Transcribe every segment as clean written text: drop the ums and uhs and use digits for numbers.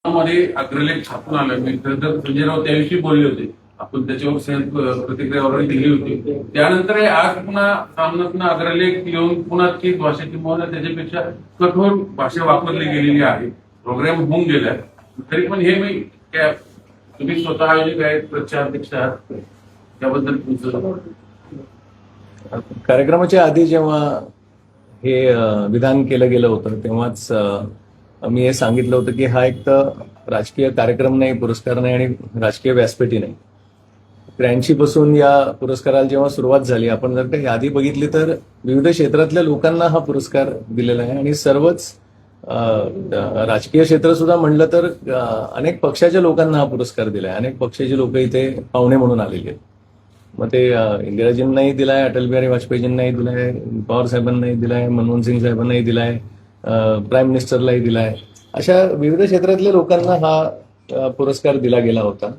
मध्ये अग्रलेख छापून आलं. मी खरं तर संजय राऊत त्याविषयी बोलले होते. आपण त्याच्यावर प्रतिक्रिया ऑलरेडी दिली होती. त्यानंतर आज पुन्हा सामन्यातनं अग्रलेख येऊन पुन्हा ती भाषा किंवा त्याच्यापेक्षा कठोर भाषा वापरली गेलेली आहे. प्रोग्राम होऊन गेलाय. तरी पण हे मी तुम्ही स्वतः आयोजक आहेत, प्रचाराध्यक्ष आहात, त्याबद्दल तुमचं. कार्यक्रमाच्या आधी जेव्हा हे विधान केलं गेलं होतं तेव्हाच मी हे सांगितलं होतं की हा एक तर राजकीय कार्यक्रम नाही, पुरस्कार नाही आणि राजकीय व्यासपीठी नाही. 83 पासून या पुरस्काराला जेव्हा सुरुवात झाली, आपण जर का यादी बघितली तर विविध क्षेत्रातल्या लोकांना हा पुरस्कार दिलेला आहे आणि सर्वच राजकीय क्षेत्र सुद्धा म्हणलं तर अनेक पक्षाच्या लोकांना हा पुरस्कार दिलाय. अनेक पक्षाचे लोक इथे पाहुणे म्हणून आलेले आहेत. मग ते इंदिराजींनाही दिलाय, अटल बिहारी वाजपेयीजींनाही दिलाय, पवार साहेबांनाही दिलाय, मनमोहन सिंग साहेबांनाही दिलाय, प्राईम मिनिस्टरलाही दिलाय. अशा विविध क्षेत्रातल्या लोकांना हा पुरस्कार दिला गेला होता.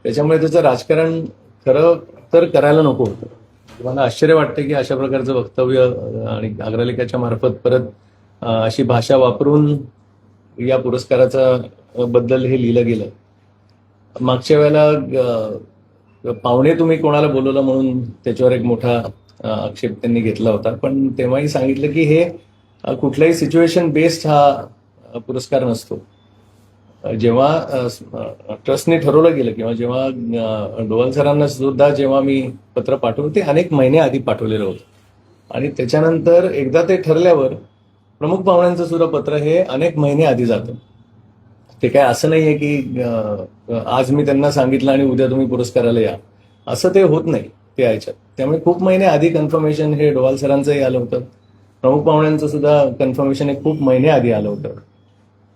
त्याच्यामुळे त्याचं राजकारण खरं तर करायला नको होतं. मला आश्चर्य वाटतं की अशा प्रकारचं वक्तव्य आणि अग्रलेखाच्या मार्फत परत अशी भाषा वापरून या पुरस्काराचा बद्दल हे लिहिलं गेलं. मागच्या वेळेला पाहुणे तुम्ही कोणाला बोलवलं म्हणून त्याच्यावर एक मोठा आक्षेप त्यांनी घेतला होता. पण तेव्हाही सांगितलं की हे कुठल्याही सिच्युएशन बेस्ड हा पुरस्कार नसतो. जेव्हा ट्रस्टने ठरवलं गेलं किंवा जेव्हा डोवाल सरांना सुद्धा जेव्हा मी पत्र पाठवलं ते अनेक महिने आधी पाठवलेलं होतं आणि त्याच्यानंतर एकदा ते ठरल्यावर प्रमुख पाहुण्यांचं सुद्धा पत्र हे अनेक महिने आधी जातं. ते काय असं नाहीये की आज मी त्यांना सांगितलं आणि उद्या तुम्ही पुरस्काराला या, असं ते होत नाही ते यायच्यात. त्यामुळे खूप महिने आधी कन्फर्मेशन हे डोवाल सरांचंही आलं होतं, प्रमुख सुद्धा कन्फर्मेशन हे खूप महिने आधी आलं होतं.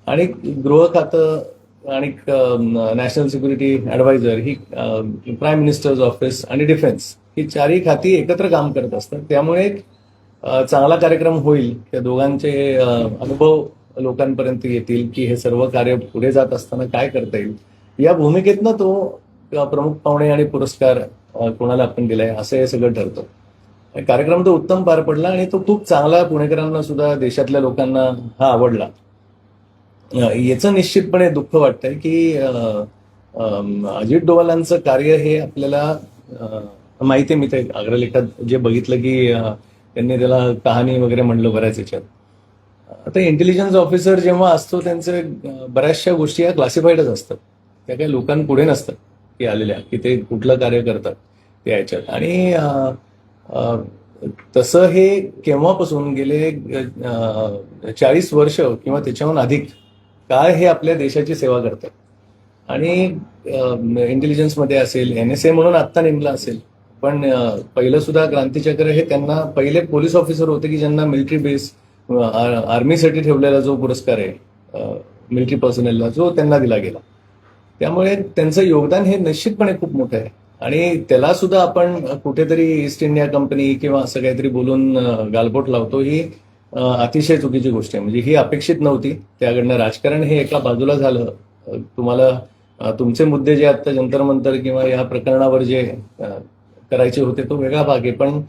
आणि गृह खातं आणि नॅशनल सिक्युरिटी ऍडवायझर ही प्राईम मिनिस्टर्स ऑफिस आणि डिफेन्स ही चारही खाती एकत्र काम करत असतात. त्यामुळे चांगला कार्यक्रम होईल. त्या दोघांचे अनुभव लोकांपर्यंत येतील की हे सर्व कार्य पुढे जात असताना काय करता येईल. या भूमिकेतनं तो प्रमुख पाहुणे आणि पुरस्कार कोणाला आपण दिलाय असं हे सगळं ठरतं. कार्यक्रम तो उत्तम पार पडला आणि तो खूप चांगला पुणेकरांना सुद्धा देशातल्या लोकांना हा आवडला. याचं निश्चितपणे दुःख वाटतंय की अजित डोवालांचं कार्य हे आपल्याला माहिती आहे. मी ते अग्रलेखात जे बघितलं की त्यांनी त्याला कहाणी वगैरे म्हणलं बऱ्याच याच्यात. आता इंटेलिजन्स ऑफिसर जेव्हा असतो त्यांचे बऱ्याचशा गोष्टी या क्लासिफाईडच असतात. त्या काही लोकांपुढे नसतात की आलेल्या की ते कुठलं कार्य करतात ते याच्यात. आणि तसं हे केव्हापासून गेले 40 वर्ष किंवा त्याच्याहून अधिक काळ हे आपल्या देशाची सेवा करतात. आणि इंटेलिजन्समध्ये असेल, NSA म्हणून आत्ता नेमला असेल, पण पहिलं सुद्धा क्रांतीचक्र हे त्यांना पहिले पोलीस ऑफिसर होते की ज्यांना मिलिटरी बेस आर्मीसाठी ठेवलेला जो पुरस्कार आहे मिलिटरी पर्सनलला जो त्यांना दिला गेला. त्यामुळे त्यांचं योगदान हे निश्चितपणे खूप मोठं आहे. आणि त्याला सुद्धा आपण कुठेतरी ईस्ट इंडिया कंपनी किंवा असं काहीतरी बोलून गालबोट लावतो ही अतिशय चुकीची गोष्ट आहे. म्हणजे ही अपेक्षित नव्हती. त्याकडनं राजकारण हे एका बाजूला झालं. तुम्हाला तुमचे मुद्दे जे आता जंतर मंतर किंवा या प्रकरणावर जे करायचे होते तो वेगळा भाग आहे. पण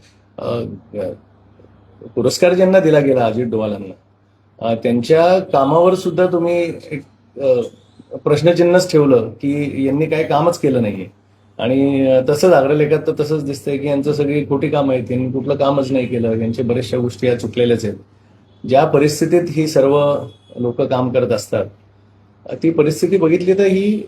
पुरस्कार ज्यांना दिला गेला अजित डोवालांना त्यांच्या कामावर सुद्धा तुम्ही एक प्रश्नचिन्हच ठेवलं की यांनी काय कामच केलं नाहीये. आणि तसंच अग्रलेखात तर तसंच दिसतंय की यांचं सगळी खोटी कामं आहेत, यांनी कुठलं कामच नाही केलं, यांच्या बऱ्याचशा गोष्टी या चुकलेल्याच आहेत. ज्या परिस्थितीत ही सर्व लोक काम करत असतात ती परिस्थिती बघितली तर ही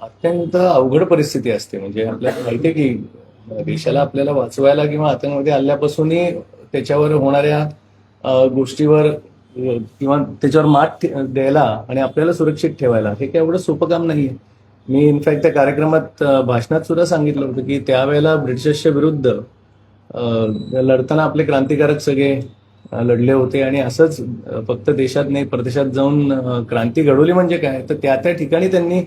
अत्यंत अवघड परिस्थिती असते. म्हणजे आपल्याला माहिती आहे की देशाला आपल्याला वाचवायला किंवा आतंकवादी हल्ल्यापासूनही त्याच्यावर होणाऱ्या गोष्टीवर किंवा त्याच्यावर मात द्यायला आणि आपल्याला सुरक्षित ठेवायला हे काही एवढं सोपं काम नाहीये. मी इनफॅक्ट त्या कार्यक्रमात भाषणात सुद्धा सांगितलं होतं की त्यावेळेला ब्रिटिशांच्या विरुद्ध लढताना आपले क्रांतिकारक सगळे लढले होते. आणि असंच फक्त देशात नाही परदेशात जाऊन क्रांती घडवली म्हणजे काय तर त्या त्या ठिकाणी त्यांनी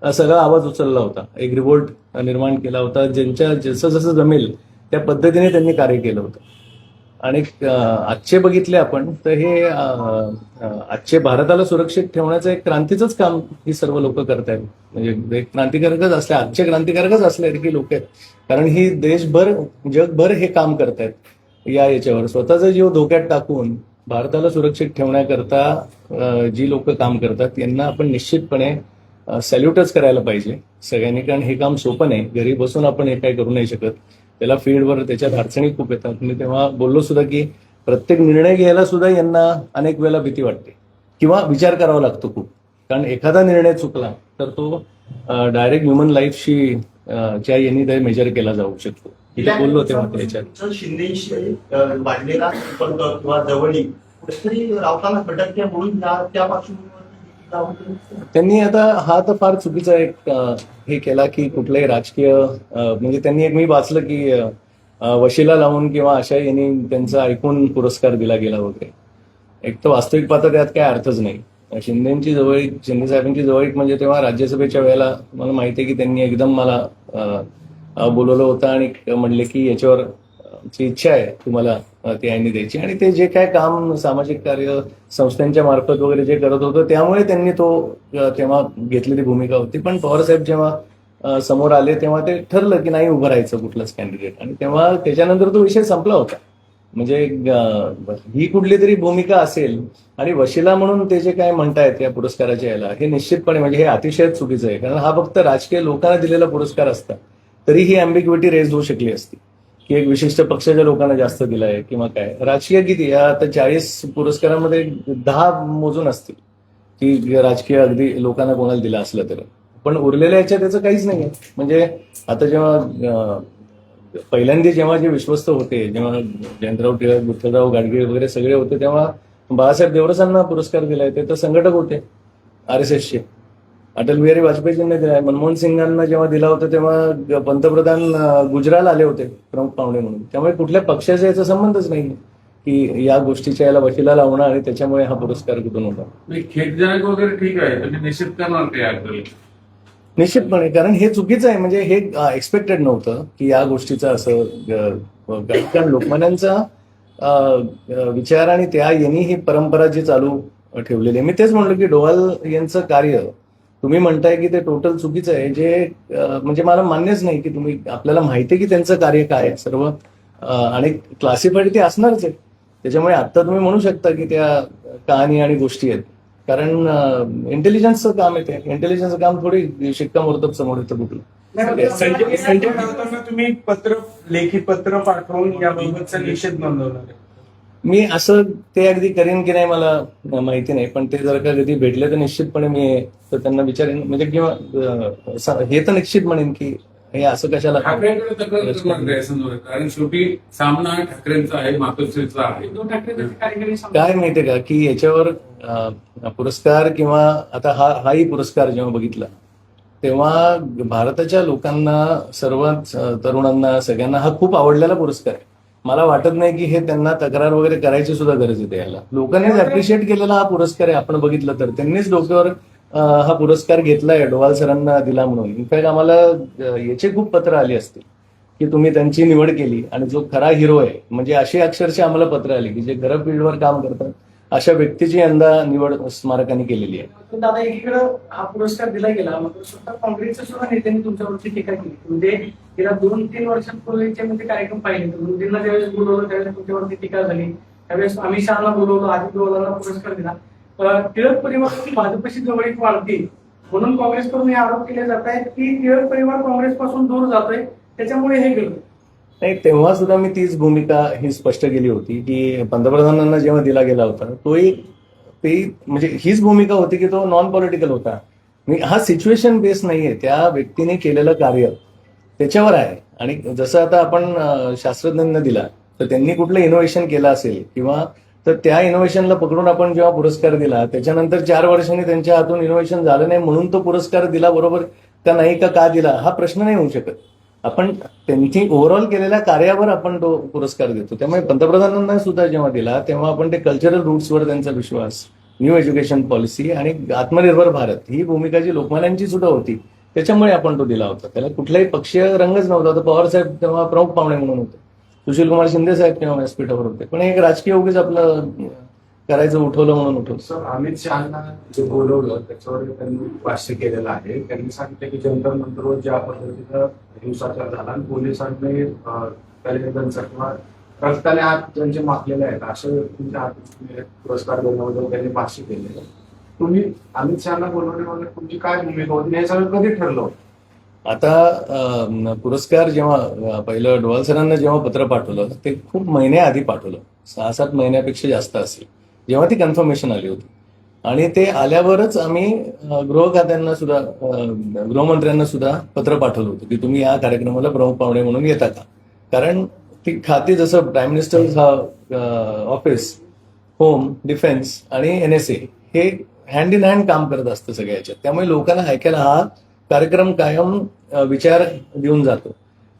सगळा आवाज उचलला होता, एक रिव्होल्ट निर्माण केला होता. ज्यांच्या जसं जसं जमेल त्या पद्धतीने त्यांनी कार्य केलं होतं. आणि आजचे बघितले आपण तर हे आजचे भारताला सुरक्षित ठेवण्याचं एक क्रांतीचंच काम ही सर्व लोक करतायत. म्हणजे एक क्रांतिकारकच असले, आजचे क्रांतिकारकच असले की लोक आहेत. कारण ही देशभर जगभर हे काम करतायत या याच्यावर स्वतःचा जीव धोक्यात टाकून भारताला सुरक्षित ठेवण्याकरता जी लोक काम करतात यांना आपण निश्चितपणे सॅल्यूटच करायला पाहिजे सगळ्यांनी, कारण हे काम सोपं नाही. घरी बसून आपण हे काही करू नाही शकत. त्याला फील्डवर त्याच्यात अडचणी खूप येतात. मी तेव्हा बोललो सुद्धा की प्रत्येक निर्णय घ्यायला सुद्धा यांना अनेक वेळेला भीती वाटते किंवा विचार करावा लागतो खूप, कारण एखादा निर्णय चुकला तर तो डायरेक्ट ह्युमन लाईफशी च्या यांनी मेजर केला जाऊ शकतो. तिथे बोललो तेव्हा त्याच्यात शिंदेशी वाढलेला संपर्क किंवा जवळीक कुठेतरी राऊतांना खटकते म्हणून त्या पार्श्वभूमीवर त्यांनी आता हा तर फार चुकीचा एक हे केला की कुठलाही राजकीय म्हणजे त्यांनी एक मी वाचलं की वशिला लावून किंवा अशा यांनी त्यांचा ऐकून पुरस्कार दिला गेला वगैरे. एक तर वास्तविक पाहता त्यात काय अर्थच नाही. शिंदे साहेबांची जवळीक म्हणजे तेव्हा राज्यसभेच्या वेळेला मला माहिती आहे की त्यांनी एकदम मला बोलवलं होतं आणि म्हणले की याच्यावर ची इच्छा आहे तुम्हाला ते यांनी द्यायची, आणि ते जे काय काम सामाजिक कार्य संस्थांच्या मार्फत वगैरे जे करत होतं त्यामुळे त्यांनी तो तेव्हा घेतलेली भूमिका होती. पण पवारसाहेब जेव्हा समोर आले तेव्हा ते ठरलं की नाही उभं राहायचं कुठलंच कॅन्डिडेट, आणि तेव्हा त्याच्यानंतर तो विषय संपला होता. म्हणजे ही कुठली तरी भूमिका असेल आणि वशिला म्हणून ते जे काय म्हणतायत या पुरस्काराच्या याला, हे निश्चितपणे म्हणजे हे अतिशय चुकीचं आहे. कारण हा फक्त राजकीय लोकांना दिलेला पुरस्कार असता तरी ही अँबिग्युइटी रेज होऊ शकली असती की एक विशिष्ट पक्षाच्या लोकांना जास्त दिलाय किंवा काय. राजकीय किती आता 40 पुरस्कारांमध्ये 10 मोजून असतील की राजकीय अगदी लोकांना कोणाला दिला असलं तर, पण उरलेल्या याच्यात त्याचं काहीच नाही. म्हणजे आता जेव्हा पहिल्यांदा जेव्हा जे विश्वस्त होते, जेव्हा जयंतराव टिळक, विठ्ठलराव गाडगे वगैरे सगळे होते, तेव्हा बाळासाहेब देवरसांना पुरस्कार दिलाय. ते तर संघटक होते RSSचे. अटल बिहारी वाजपेयींना दिलाय. मनमोहन सिंगांना जेव्हा दिला होता तेव्हा पंतप्रधान गुजराल आले होते प्रमुख पाहुणे म्हणून. त्यामुळे कुठल्या पक्षाचा याचा संबंधच नाही की या गोष्टीच्या याला वशिला लावणं आणि त्याच्यामुळे हा पुरस्कार कुठून होता. खेदजनक वगैरे ठीक आहे, तुम्ही निश्चित करणार ते ऍक्च्युअली निश्चितपणे, कारण हे चुकीचं आहे. म्हणजे हे एक्सपेक्टेड नव्हतं की या गोष्टीचं असं कारण लोकमान्यांचा विचार आणि त्या यांनी ही परंपरा जी चालू ठेवलेली आहे. मी तेच म्हणलो की डोवाल यांचं कार्य तुम्ही म्हणताय की ते टोटल चुकीचं आहे, जे म्हणजे मला मान्यच नाही की तुम्ही आपल्याला माहिती आहे की त्यांचं कार्य काय आहे सर्व, आणि क्लासिफाईड ते असणारच आहे. त्याच्यामुळे आता तुम्ही म्हणू शकता की त्या कहाणी आणि गोष्टी आहेत, कारण इंटेलिजन्सचं काम आहे. ते इंटेलिजन्सचं काम थोडी शिक्कामोर्तब समोर येतं कुठलं. संजय राऊतांना तुम्ही लेखी पत्र पाठवून याबाबतचा निषेध नोंदवला. मी असं ते अगदी करेन की नाही मला माहिती नाही, पण ते जर का कधी भेटले तर निश्चितपणे मी तर त्यांना विचारेन. म्हणजे किंवा हे तर निश्चित म्हणेन की हे असं कशाला. ठाकरेंकडे तक्रार करणार नाही यासंदर्भात, कारण शेवटी सामना ठाकरेंचा आहे, मातोश्रीचा आहे. उद्धव ठाकरे कार्यक्रम काय माहितीये का की याच्यावर पुरस्कार किंवा आता हाही पुरस्कार जेव्हा बघितला तेव्हा भारताच्या लोकांना, सर्वच तरुणांना, सगळ्यांना हा खूप आवडलेला पुरस्कार आहे. मला वाटत नाही की हे त्यांना तक्रार वगैरे करायची सुद्धा गरज आहे. याला लोकांनीच अप्रिशिएट केलेला हा पुरस्कार आहे. आपण बघितलं तर त्यांनीच डोक्यावर हा पुरस्कार घेतलाय, डोवाल सरांना दिला म्हणून. इनफॅक्ट आम्हाला याचे खूप पत्र आली असतील की तुम्ही त्यांची निवड केली आणि जो खरा हिरो आहे, म्हणजे अशी अक्षरशः आम्हाला पत्र आली की जे खरं फील्डवर काम करतात अशा व्यक्तीची यंदा निवड स्मारकाने केलेली आहे. दादा, एकीकडे हा पुरस्कार दिला गेला, मात्र स्वतः काँग्रेसच्या सुद्धा नेत्यांनी तुमच्यावरती टीका केली. म्हणजे गेल्या 2-3 वर्षांपूर्वीचे म्हणजे कार्यक्रम पाहिले तर मोदींना ज्यावेळेस बोलवलं त्यावेळेस तुमच्यावरती टीका झाली. त्यावेळेस अमित शहाना बोलवलं, अजित पवारांना पुरस्कार दिला. टिळक परिवाराची भाजपशी जवळीक वाढते म्हणून काँग्रेसकडून हे आरोप केले जात आहेत की टिळक परिवार काँग्रेसपासून दूर जातोय, त्याच्यामुळे हे घडलं. नाही, तेव्हा सुद्धा मी तीच भूमिका ही स्पष्ट केली होती की पंतप्रधानांना जेव्हा दिला गेला होता तोही ते म्हणजे हीच भूमिका होती की तो नॉन पॉलिटिकल होता. हा सिच्युएशन बेस नाहीये, त्या व्यक्तीने केलेलं कार्य त्याच्यावर आहे. आणि जसं आता आपण शास्त्रज्ञांना दिला तर त्यांनी कुठलं इनोव्हेशन केलं असेल किंवा तर त्या इनोव्हेशनला पकडून आपण जेव्हा पुरस्कार दिला त्याच्यानंतर 4 वर्षांनी त्यांच्या हातून इनोव्हेशन झालं नाही म्हणून तो पुरस्कार दिला, बरोबर का नाही का दिला हा प्रश्न नाही होऊ शकत. आपण त्यांनी ओव्हरऑल केलेल्या कार्यावर आपण तो पुरस्कार देतो. त्यामुळे पंतप्रधानांना सुद्धा जेव्हा दिला तेव्हा आपण ते कल्चरल रूट्सवर त्यांचा विश्वास, न्यू एज्युकेशन पॉलिसी आणि आत्मनिर्भर भारत ही भूमिका जी लोकमान्यांची सुद्धा होती त्याच्यामुळे आपण तो दिला होता. त्याला कुठलाही पक्षीय रंगच नव्हता. तर पवार साहेब तेव्हा प्रमुख पाहुणे म्हणून होते, सुशीलकुमार शिंदे साहेब तेव्हा व्यासपीठावर होते, पण एक राजकीय उगीच आपलं करायचं उठवलं म्हणून उठवलं. सर, अमित शहाना जे बोलवलं त्याच्यावर त्यांनी भाष्य केलेलं आहे. त्यांनी सांगितलं की जंतर मंतरवर ज्या पद्धतीनं हिंसाचार झाला आणि पोलिसांनी त्याला किंवा रक्ताने हात ज्यांचे माखलेले आहेत अशा व्यक्तींच्या हात पुरस्कार देण्याबद्दल त्यांनी भाष्य केले. तुम्ही अमित शहाना बोलवण्यामध्ये तुमची काय भूमिका होती, हे सगळं कधी ठरलं? आता पुरस्कार जेव्हा पहिलं डोवाल सरांना जेव्हा पत्र पाठवलं ते खूप महिन्याआधी पाठवलं, 6-7 महिन्यापेक्षा जास्त असेल, जेव्हा ती कन्फर्मेशन आली होती. आणि ते आल्यावरच आम्ही गृह खात्यांना सुद्धा गृहमंत्र्यांना सुद्धा पत्र पाठवलं होतं की तुम्ही या कार्यक्रमाला प्रमुख पाहुणे म्हणून येता का. कारण ती खाती जसं prime minister office, home, defence आणि NSA हे हँड इन हँड काम करत असतं सगळ्या याच्यात. त्यामुळे लोकांना ऐकायला हा कार्यक्रम कायम विचार देऊन जातो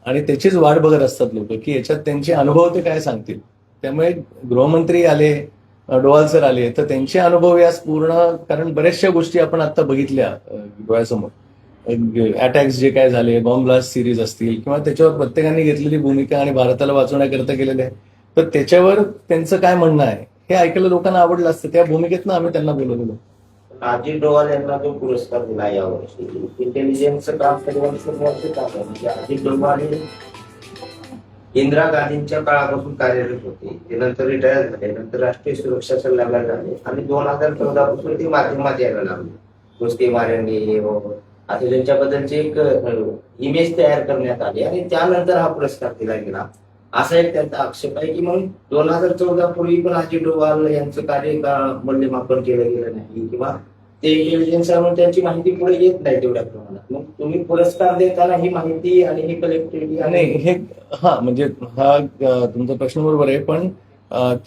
आणि त्याचीच वाट बघत असतात लोक की याच्यात त्यांचे अनुभव ते काय सांगतील. त्यामुळे गृहमंत्री आले, डोवाल सर आले, तर त्यांचे अनुभव यास पूर्ण, कारण बऱ्याचशा गोष्टी आपण आता बघितल्या डोळ्यासमोर, अटॅक्स जे काय झाले, बॉम्ब ब्लास्ट सिरीज असतील किंवा त्याच्यावर प्रत्येकाने घेतलेली भूमिका आणि भारताला वाचवण्याकरता केलेले आहे, तर त्याच्यावर त्यांचं काय म्हणणं आहे हे ऐकायला लोकांना आवडलं असतं. त्या भूमिकेतनं आम्ही त्यांना बोलवलेलो. अजित डोवाल यांना जो पुरस्कार दिला यावर्षी, इंटेलिजन्सचं काम सर्वांचं काम आहे. म्हणजे अजित डोवाल हे इंदिरा गांधींच्या काळापासून कार्यरत होते, ते नंतर रिटायर झाले, नंतर राष्ट्रीय सुरक्षा सल्लागार झाले आणि 2014 पासून ते माध्यमात यायला लागले. गोष्टी मारंगे आता त्यांच्याबद्दलचे एक इमेज तयार करण्यात आली आणि त्यानंतर हा पुरस्कार दिला गेला, असा एक त्यांचा आक्षेप आहे की मग 2014 पूर्वी पण अजित डोवाल यांचं कार्य का मूल्यमापन केलं गेलं नाही किंवा ते इंटेलिजन्स म्हणून त्यांची माहिती पुढे येत नाही तेवढ्या प्रमाणात. मग तुम्ही पुरस्कार देताना ही माहिती आणि ही कलेक्टिव्हिटी नाही हे म्हणजे हा तुमचा प्रश्न बरोबर आहे, पण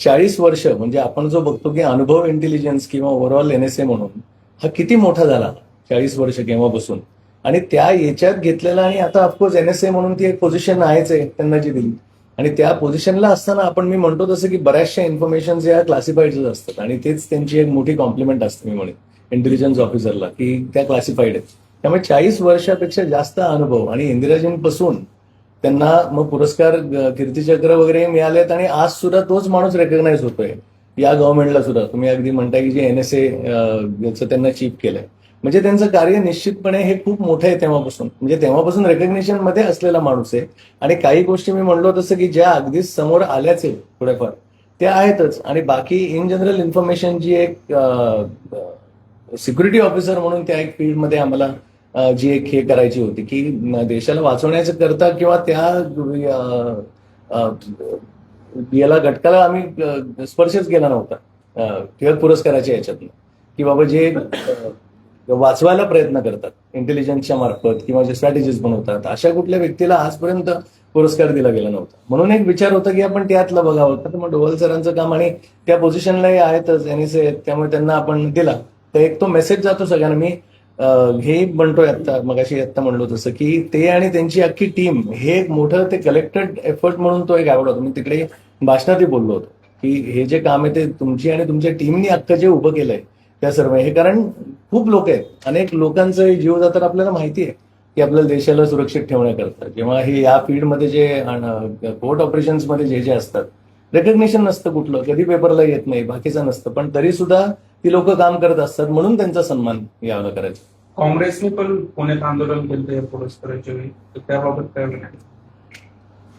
40 वर्ष म्हणजे आपण जो बघतो की अनुभव इंटेलिजन्स किंवा ओव्हरऑल NSA म्हणून हा किती मोठा झाला 40 वर्ष केव्हापासून, आणि त्या याच्यात घेतलेला, आणि आता ऑफकोर्स NSA म्हणून ती एक पोझिशन आहेच आहे त्यांना जी दिली, आणि त्या पोझिशनला असताना आपण मी म्हणतो तसं की बऱ्याचशा इन्फॉर्मेशन या क्लासिफाईडच असतात आणि तेच त्यांची एक मोठी कॉम्प्लिमेंट असते मी म्हणेन इंटेलिजन्स ऑफिसरला की त्या क्लासिफाईड आहेत. त्यामुळे 40 वर्षापेक्षा जास्त अनुभव आणि इंदिराजींपासून त्यांना मग पुरस्कार कीर्तीचक्र वगैरे मिळालेत आणि आज सुद्धा तोच माणूस रेकग्नाइज होतोय या गव्हर्नमेंटला सुद्धा. तुम्ही अगदी म्हणताय की जे NSA याचं त्यांना चीफ केलंय, म्हणजे त्यांचं कार्य निश्चितपणे हे खूप मोठं आहे तेव्हापासून, म्हणजे तेव्हापासून रेकग्नेशन मध्ये असलेला माणूस आहे. आणि काही गोष्टी मी म्हणलो तसं की ज्या अगदीच समोर आल्याच आहेत थोड्याफार त्या आहेतच, आणि बाकी इन जनरल इन्फॉर्मेशन जी एक सिक्युरिटी ऑफिसर म्हणून त्या एक फील्डमध्ये आम्हाला जी एक हे करायची होती की देशाला वाचवण्याचं करता किंवा त्या याला घटकाला आम्ही स्पर्शच केला नव्हता किंवा पुरस्काराच्या याच्यातनं, की बाबा जे वाचवायला प्रयत्न करतात इंटेलिजन्सच्या मार्फत किंवा जे स्ट्रॅटेजीज बनवतात अशा कुठल्या व्यक्तीला आजपर्यंत पुरस्कार दिला गेला नव्हता. म्हणून एक विचार होता की आपण त्यातलं बघावं. तर मग डोवाल सरांचं काम आणि त्या पोझिशनलाही आहेतच NSA, त्यामुळे त्यांना आपण दिला तर एक तो मेसेज जातो सगळ्यांना. मी हे म्हणतोय आता मगाशी आत्ता म्हणलो तसं की ते आणि त्यांची अख्खी टीम हे एक मोठं ते कलेक्टेड एफर्ट म्हणून तो एक आवड होता. मी तिकडे भाषणातही बोललो होतो की हे जे काम आहे ते तुमची आणि तुमच्या टीमनी अख्खं जे उभं केलंय त्या सर्व, हे कारण खूप लोक आहेत, अनेक लोकांचा जीव जातात आपल्याला माहिती आहे की आपल्याला देशाला सुरक्षित ठेवण्याकरता. जेव्हा हे या फील्डमध्ये जे कोर्ट ऑपरेशन्समध्ये जे असतात रेकग्नेशन नसतं कुठलं, कधी पेपरला येत नाही, बाकीचं नसतं, पण तरी सुद्धा ती लोक काम करत असतात म्हणून त्यांचा सन्मान यावं करायचा. काँग्रेसने पण पुण्यात आंदोलन केलं या पुरस्काराच्या वेळी, तर त्याबाबत काय म्हणाल?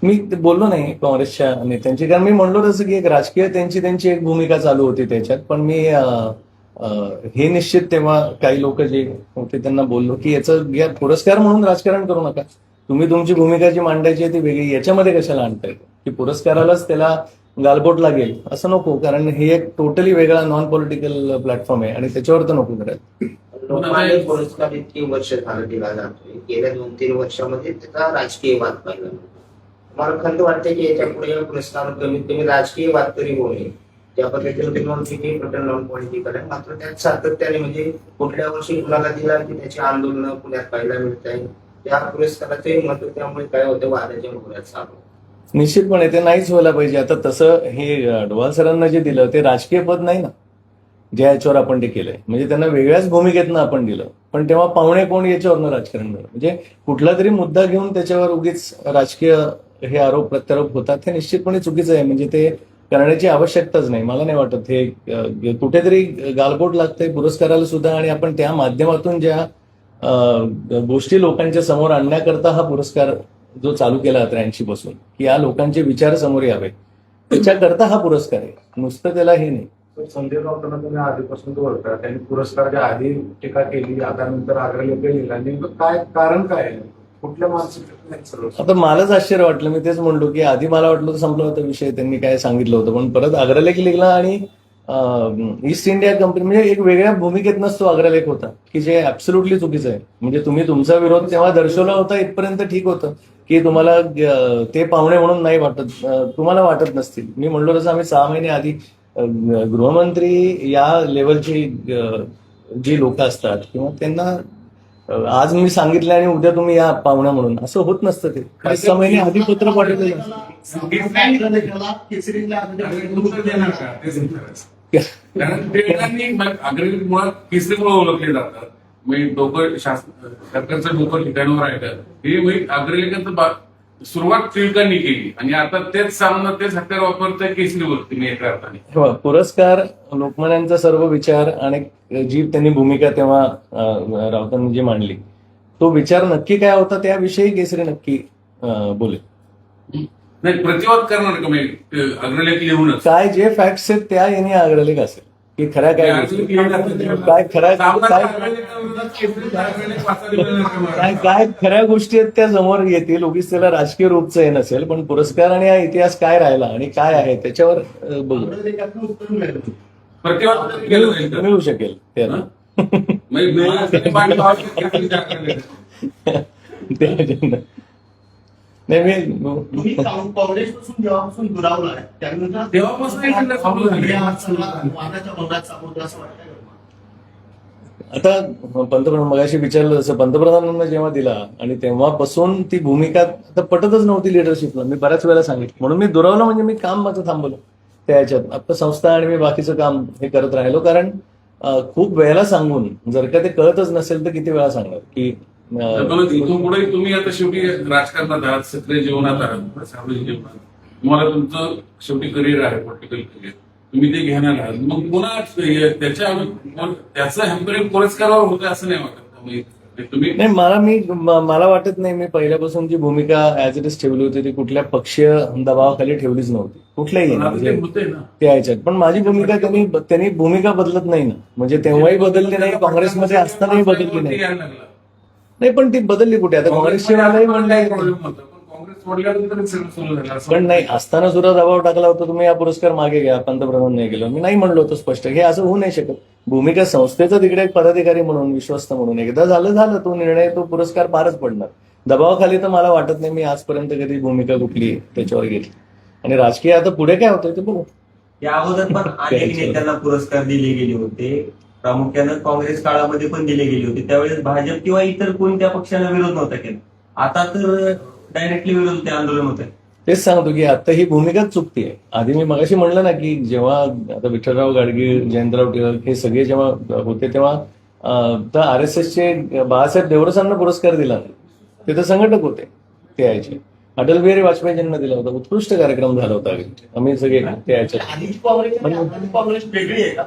मी बोललो नाही काँग्रेसच्या नेत्यांची, कारण मी म्हणलो तसं की एक राजकीय त्यांची एक भूमिका चालू होती त्याच्यात, पण मी हे निश्चित तेव्हा काही लोक जे होते त्यांना बोललो की याचं या पुरस्कार म्हणून राजकारण करू नका, तुम्ही तुमची भूमिका जी मांडायची आहे ती वेगळी, याच्यामध्ये कशाला आणताय की पुरस्कारालाच त्याला गालबोट लागेल असं नको, कारण हे एक टोटली वेगळा नॉन पॉलिटिकल प्लॅटफॉर्म आहे आणि त्याच्यावर तर नको करायला. लोकमान्य पुरस्कार इतकी वर्ष झालं दिला जातोय, गेल्या 2-3 वर्षामध्ये त्याचा राजकीय वाद पाहिला. मला खंत वाटते की याच्या पुढे पुरस्कार कमीत कमी राजकीय वाद तरी होऊ नये, त्या पद्धतीने टेक्नॉलॉजी टोटल नॉन पॉलिटिकल आहे. मात्र त्यात सातत्याने म्हणजे कुठल्या वर्षी कुणाला दिला की त्याची आंदोलनं पुण्यात पाहायला मिळत आहे. त्या पुरस्काराचे महत्व त्यामुळे काय होतं वादाच्या भोवऱ्यात चालू. निश्चितपणे ते नाहीच व्हायला पाहिजे. आता तसं हे डोवाल सरांना जे दिलं ते राजकीय पद नाही ना, ज्या याच्यावर आपण ते केलंय, म्हणजे त्यांना वेगळ्याच भूमिकेतनं आपण दिलं, पण तेव्हा पाहुणे कोण याच्यावरनं राजकारण झालं, म्हणजे कुठला तरी मुद्दा घेऊन त्याच्यावर उगीच राजकीय हे आरोप प्रत्यारोप होतात, हे निश्चितपणे चुकीचं आहे. म्हणजे ते करण्याची आवश्यकताच नाही. मला नाही वाटत हे कुठेतरी गालबोट लागतंय पुरस्काराला सुद्धा, आणि आपण त्या माध्यमातून ज्या गोष्टी लोकांच्या समोर आणण्याकरता हा पुरस्कार जो चालू केला 83 पासून, की या लोकांचे विचार समोर यावे, त्याच्याकरता हा पुरस्कार आहे, नुसतं त्याला हे नाही. तर संजय राऊतांना तुम्ही आधीपासून ओळखता, त्यांनी पुरस्काराच्या आधी टीका केली, आता नंतर अग्रलेख लिहिला, नेमकं काय कारण काय आहे? कुठल्या मानसिकतेत सर्व आता मलाच आश्चर्य वाटलं, मी तेच म्हणलो की आधी मला वाटलं तर संपला होता विषय, त्यांनी काय सांगितलं होतं, पण परत अग्रलेख लिहिला आणि ईस्ट इंडिया कंपनी म्हणजे एक वेगळ्या भूमिकेतनंच तो अग्रलेख होता की जे ऍब्सोल्युटली चुकीचं आहे. म्हणजे तुम्ही तुमचा विरोध तेव्हा दर्शवला होता, इथपर्यंत ठीक होतं की तुम्हाला ते पाहुणे म्हणून नाही वाटत, तुम्हाला वाटत नसतील. मी म्हणलो तसं आम्ही 6 महिने आधी गृहमंत्री या लेवलची जी लोक असतात किंवा त्यांना आज मी सांगितलं आणि उद्या तुम्ही या पाहुण्या म्हणून, असं होत नसतं. ते 6 महिने आधी पत्र पाठवलेलं असतं. केसरीला उत्तर देणार का? तेच विचारायचं. कारण टिळकांनी अग्रलेख मुळात केसरीमुळे ओळखले जातात. म्हणजे डोकं सरकारचं डोकं ठिकाणावर आहे का हे म्हणजे अग्रलेखाचं सुरुवात टिळकांनी केली आणि आता तेच सामना तेच हत्यार वापरतंय केसरीवरती मी एका अर्थाने. तेव्हा पुरस्कार लोकमान्यांचा सर्व विचार आणि जी त्यांनी भूमिका तेव्हा राऊतांनी जी मांडली, तो विचार नक्की काय होता त्याविषयी केसरी नक्की बोलेल. नाही प्रतिवाद करणार का मी अग्रलेख लिहूनच काय जे फॅक्ट्स आहेत त्या याने अग्रलेख असेल की खऱ्या काय गोष्टी, काय खऱ्या काय खऱ्या गोष्टी आहेत त्या समोर येतील. उगीच त्याला राजकीय रूपचं हे नसेल, पण पुरस्कार आणि हा इतिहास काय राहिला आणि काय आहे त्याच्यावर बघू प्रतिवाद केलं जाईल का? मिळू शकेल त्याला. म्हणजे नाही मी तुम्ही काँग्रेसपासून जेव्हापासून दुरावलाय त्यानंतर तेव्हापासून एकंदर समोर झाले. वादाच्या भोवऱ्यात सापडतो असं वाटतं का? आता पंतप्रधान मगाशी विचारलं तसं पंतप्रधानांना जेव्हा दिला आणि तेव्हापासून ती भूमिका आता पटतच नव्हती लिडरशिपला. मी बऱ्याच वेळा सांगितलं, म्हणून मी दुरावलं म्हणजे मी काम माझं थांबवलं त्या ह्याच्यात. आता संस्था आणि मी बाकीचं काम हे करत राहिलो, कारण खूप वेळेला सांगून जर का ते कळतच नसेल तर किती वेळा सांगणार की इथून पुढे तुम्ही आता शेवटी राजकारणात आहात, सक्रिय जीवनात आहात, सामाजिक जीवनात तुम्हाला तुमचं शेवटी करिअर आहे, पॉलिटिकल करिअर, तुम्ही ते घेणार आहात. मग पुन्हा त्याचं हॅम्परिंग पुरस्कारावर होतं असं नाही वाटत तुम्ही? नाही, मला वाटत नाही. मी पहिल्यापासून जी भूमिका ऍज इट इज ठेवली होती ती कुठल्या पक्षीय दबावाखाली ठेवलीच नव्हती कुठल्याही म्हणजे होते ना त्या ह्याच्यात. पण माझी भूमिका त्यांनी भूमिका बदलत नाही ना, म्हणजे तेव्हाही बदलली नाही, काँग्रेसमध्ये असतानाही बदलली नाही. नाही पण ती बदलली कुठे आता काँग्रेसची मलाही म्हणलंय, काँग्रेस सोडल्यानंतर सुरू झालं पण नाही असताना सुद्धा दबाव टाकला होता तुम्ही हा पुरस्कार मागे घ्या, पंतप्रधान नाही गेलो. मी नाही म्हणलो होतो स्पष्ट, हे असं होऊ नाही शकत. भूमिका संस्थेचा तिकडे एक पदाधिकारी म्हणून, विश्वस्त म्हणून एकदा झालं तो निर्णय, तो पुरस्कार पारच पडणार. दबावाखाली तर मला वाटत नाही मी आजपर्यंत कधी भूमिका कुठली त्याच्यावर घेतली. आणि राजकीय आता पुढे काय होतंय ते बघू. या अगोदर पण अनेक नेत्यांना पुरस्कार दिले गेले होते, प्रामुख्यानं काँग्रेस काळामध्ये पण दिले गेले होते. त्यावेळेस भाजप किंवा इतर कोणत्या पक्षाला विरोध नव्हता केला. आता तर डायरेक्टली विरोध होते, आंदोलन होते. तेच सांगतो की आता ही भूमिकाच चुकतीये. आधी मी मगाशी म्हणलं ना की जेव्हा आता विठ्ठलराव गाडगीळ, जयंतराव टिळक हे सगळे जेव्हा होते तेव्हा तर RSSचे बाळासाहेब देवरसांना पुरस्कार दिला नाही, ते तर संघटक होते ते यायचे. अटल बिहारी वाजपेयींना दिला होता, उत्कृष्ट कार्यक्रम झाला होता. आम्ही सगळे ते यायचे. आधीची काँग्रेस वेगळी आहे का?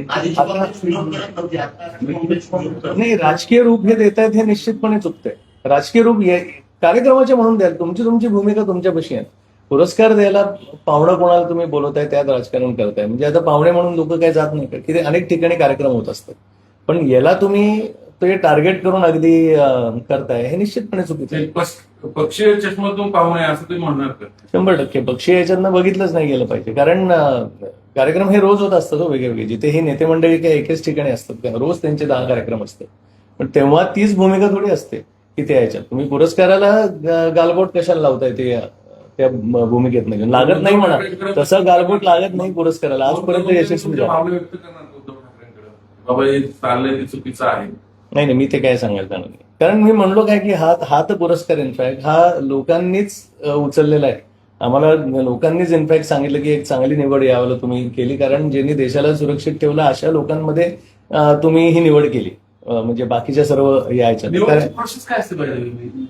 आधीची काँग्रेस विरोध करत नव्हती, आता काँग्रेस विरोध करते. नाही, राजकीय रूप हे देत आहेत हे निश्चितपणे चुकतंय. राजकीय रूप कार्यक्रमाचे म्हणून द्याल, तुमची भूमिका तुमच्यापाशी आहे. पुरस्कार द्यायला पाहुणा कोणाला तुम्ही बोलवताय त्यात राजकारण करताय. म्हणजे आता पाहुणे म्हणून लोक काही जात नाही का, की ते अनेक ठिकाणी कार्यक्रम होत असतात, पण याला तुम्ही ते टार्गेट करून अगदी करताय हे निश्चितपणे चुकीचं आहे. पक्षीय चष्मातून पाहू नये असं तुम्ही म्हणणार का? 100% पक्षी याच्यातनं बघितलंच नाही गेलं पाहिजे, कारण कार्यक्रम हे रोज होत असतात वेगवेगळे. जिथे ही नेते मंडळी काही एकाच ठिकाणी असतात, रोज त्यांचे 10 कार्यक्रम असतात. पण तेव्हा तीच भूमिका थोडी असते की त्या याच्यात तुम्ही पुरस्काराला गालबोट कशाला लावताय ते त्या भूमिकेत नाही लागत नाही म्हणा, तसं गालबोट लागत नाही पुरस्काराला आजपर्यंत यशस्वी झालं. भावना व्यक्त करणार उद्धव ठाकरेंकडे बाबा हे चाललंय ते चुकीचं आहे? नाही, मी ते काय सांगायला जाणार नाही, कारण मी म्हणलो काय की हा तर पुरस्कार इनफॅक्ट हा लोकांनीच उचललेला आहे. आम्हाला लोकांनीच इनफॅक्ट सांगितलं की एक चांगली निवड यावेळेला तुम्ही केली, कारण ज्यांनी देशाला सुरक्षित ठेवलं अशा लोकांमध्ये तुम्ही ही निवड केली. म्हणजे बाकीच्या सर्व यायच्या प्रोसेस काय असते पाहिजे?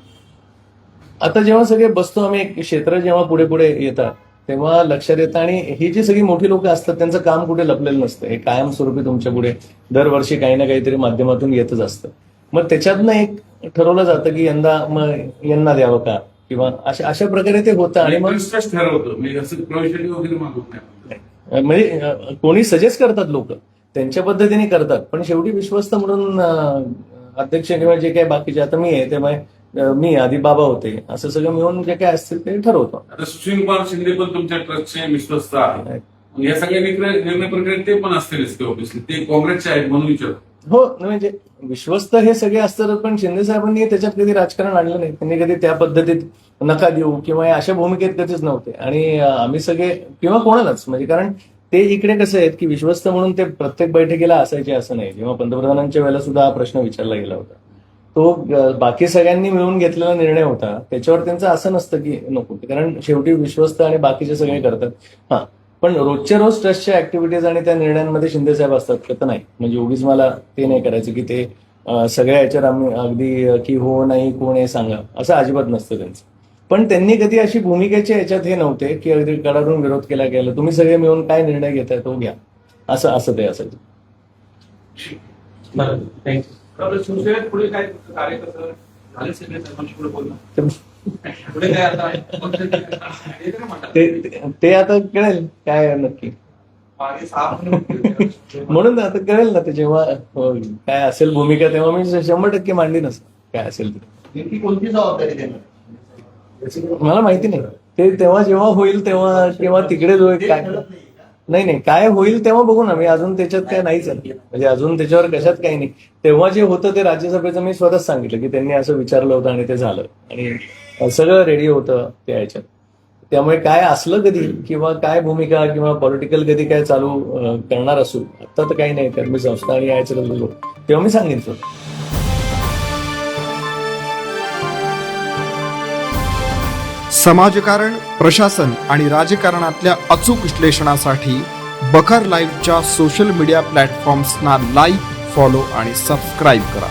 आता जेव्हा सगळे बसतो आम्ही, एक क्षेत्र जेव्हा पुढे पुढे येतात तेव्हा लक्षात येतं. आणि ही जी सगळी मोठी लोक असतात त्यांचं काम कुठे लपलेलं नसतं, हे कायमस्वरूपी तुमच्या पुढे दरवर्षी काही ना काहीतरी माध्यमातून येतच असतं. मग त्याच्यातनं एक ठरवलं जातं की यंदा मग यांना द्यावं का, किंवा अशा प्रकारे ते होतं आणि मग इंटरेस्टच ठरवतं मी असं प्रवेशासाठी वगैरे मागवत नाही. म्हणजे कोणी सजेस्ट करतात लोक त्यांच्या पद्धतीने करतात, पण शेवटी विश्वस्त म्हणून अध्यक्ष किंवा जे काही बाकीचे, आता मी आहे त्यामुळे मी आधी बाबा होते, असं सगळं मिळून जे काय असतील ते ठरवतो. आता सुशीलकुमार शिंदे पण तुमच्या ट्रस्टचे विश्वस्त आहे. या सगळ्या निर्णय प्रक्रियेत ते पण असतीलच ते ऑफिसले, ते काँग्रेसचे आहेत म्हणून विचारतो. हो, म्हणजे विश्वस्त हे सगळे असतात, पण शिंदे साहेबांनी त्याच्यात कधी राजकारण आणलं नाही. त्यांनी कधी त्या पद्धतीत नका देऊ किंवा अशा भूमिकेत कधीच नव्हते. आणि आम्ही सगळे किंवा कोणालाच, म्हणजे कारण ते इकडे कसं आहेत की विश्वस्त म्हणून ते प्रत्येक बैठकीला असायचे असं नाही. जेव्हा पंतप्रधानांच्या वेळेला सुद्धा हा प्रश्न विचारला गेला होता, तो बाकी सगळ्यांनी मिळून घेतलेला निर्णय होता. त्याच्यावर त्यांचं असं नसतं की नको, कारण शेवटी विश्वस्त आणि बाकीचे सगळे करतात. हा, पण रोजच्या रोज ट्रस्टच्या ऍक्टिव्हिटीज आणि त्या निर्णयांमध्ये शिंदे साहेब असतात का? तर नाही. म्हणजे उगीच मला ते नाही करायचं की ते सगळ्या याच्यावर आम्ही अगदी की हो नाही कोण आहे सांगा, असं अजिबात नसतं त्यांचं. पण त्यांनी कधी अशी भूमिकेच्या याच्यात हे नव्हते की अगदी कडाडून विरोध केला गेला, तुम्ही सगळे मिळून काय निर्णय घेताय तो घ्या, असं ते असायचं. थँक्यू. शिवसेनेत पुढे काय कार्य कसं झाले सगळे साहेबांशी पुढे बोलणं पुढे काय आता ते आता कळेल काय नक्की, मागे 6 महिने म्हणून आता कळेल ना ते जेव्हा काय असेल भूमिका, तेव्हा मी 100% मांडीनच काय असेल ते. नेमकी कोणती जबाबदारी देणार? मला माहिती नाही ते, तेव्हा जेव्हा होईल तेव्हा किंवा तिकडे जो काय नाही काय होईल तेव्हा बघू ना. मी अजून त्याच्यात काय नाहीच आहे, म्हणजे अजून त्याच्यावर कशात काही नाही. तेव्हा जे होतं ते राज्यसभेचं मी स्वतःच सांगितलं की त्यांनी असं विचारलं होतं आणि ते झालं आणि सगळं रेडी होतं त्या याच्यात. त्यामुळे काय असलं कधी किंवा काय भूमिका किंवा पॉलिटिकल कधी काय चालू करणार असू, आता तर काही नाही, कारण मी संस्था आणि यायचं बोललो तेव्हा मी सांगितलं. समाजकारण, प्रशासन आणि राजकारणातल्या अचूक विश्लेषणासाठी बखर लाईव्हच्या सोशल मीडिया प्लॅटफॉर्म्सना लाईक, फॉलो आणि सबस्क्राईब करा.